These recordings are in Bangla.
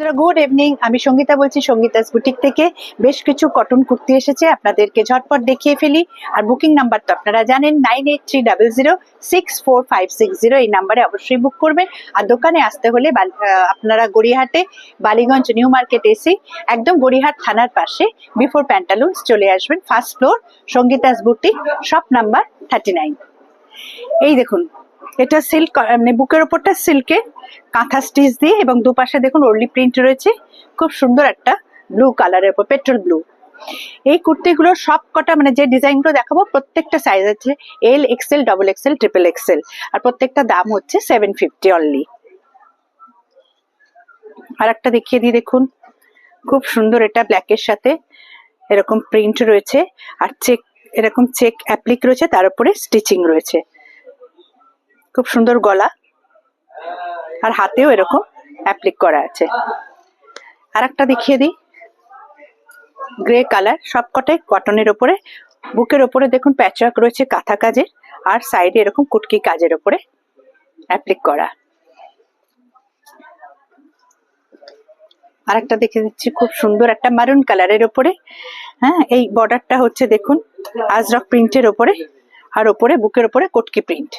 গুড ইভিনিং, আমি সঙ্গীতা বলছি সঙ্গীতাস বুটিক থেকে। বেশ কিছু কটন কুর্তি এসেছে, আপনাদেরকে ঝটপট দেখিয়ে ফেলি। আর বুকিং নাম্বার তো আপনারা জানেন, 9830064560। এই নাম্বারে অবশ্যই বুক করবেন। আর দোকানে আসতে হলে আপনারা গড়িয়াহাটে বালিগঞ্জ নিউ মার্কেট এসে একদম গড়িয়াহাট থানার পাশে বিফোর প্যান্টালুন্স চলে আসবেন, first floor, Sangeeta's boutique, shop number 39। এই দেখুন, এটা সিল্ক, মানে বুকের ওপরটা সিল্কের কাঁথা স্টিচ দিয়ে, এবং দুপাশে দেখুন ওরলি প্রিন্ট রয়েছে। খুব সুন্দর একটা ব্লু কালারের উপর, পেট্রোল ব্লু। এই কুর্তিগুলো সব কটা, মানে যে ডিজাইনগুলো দেখাবো প্রত্যেকটা সাইজ আছে L, XL, double XL, triple XL. আর প্রত্যেকটা দাম হচ্ছে 750 অনলি। আর একটা দেখিয়ে দিই, দেখুন খুব সুন্দর, এটা ব্ল্যাকের সাথে এরকম প্রিন্ট রয়েছে, আর চেক, এরকম চেক অ্যাপ্লিক রয়েছে, তার উপরে স্টিচিং রয়েছে। খুব সুন্দর গলা, আর হাতেও এরকম অ্যাপ্লিক করা আছে। আর একটা দেখিয়ে দিই, গ্রে কালার, সবকটাই কটনের ওপরে। বুকের ওপরে দেখুন প্যাচওয়ার্ক রয়েছে কাঁথা কাজের, আর সাইডে এরকম কুটকি কাজের ওপরে অ্যাপ্লিক করা। আর একটা দেখে দিচ্ছি, খুব সুন্দর একটা মারুন কালারের ওপরে। হ্যাঁ, এই বর্ডারটা হচ্ছে দেখুন আজরক প্রিন্টের ওপরে, আর ওপরে বুকের ওপরে কটকি প্রিন্ট,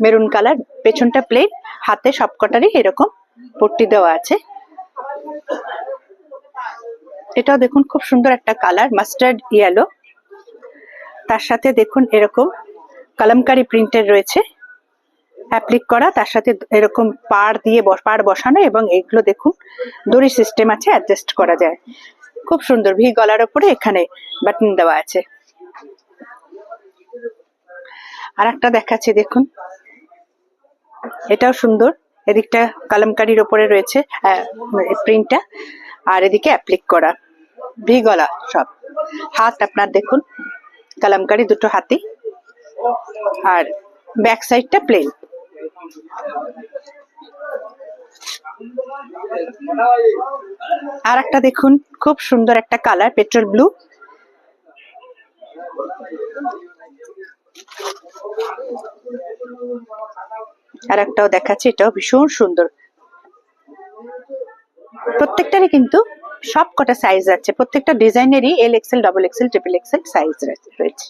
মেরুন কালার, পেছনটা প্লেন, হাতে সবকটারই এরকম পট্টি দেওয়া আছে। এটাও দেখুন খুব সুন্দর একটা কালার, মাস্টার্ড ইয়েলো, তার সাথে দেখুন এরকম কালামকারি প্রিন্টের রয়েছে অ্যাপ্লিক করা, তার সাথে এরকম পাড় দিয়ে পাড় বসানো, এবং এইগুলো দেখুন দড়ি সিস্টেম আছে, অ্যাডজাস্ট করা যায়। খুব সুন্দর ভি গলার ওপরে এখানে বাটন দেওয়া আছে। আর একটা দেখাচ্ছি, দেখুন এটাও সুন্দর, এদিকটা কালামকারির ওপরে রয়েছে প্রিন্টটা, আর এদিকে অ্যাপ্লিক করা, ভি গলা সব। হাত আপনার দেখুন কালামকারি, দুটো হাতি, আর ব্যাক সাইডটা প্লেন। আর একটা দেখুন খুব সুন্দর একটা কালার, পেট্রোল ব্লু। আর একটাও দেখাচ্ছি, এটাও ভীষণ সুন্দর। প্রত্যেকটারই কিন্তু সব কটা সাইজ আছে, প্রত্যেকটা ডিজাইনেরই L, XL, double XL, triple XL size রয়েছে।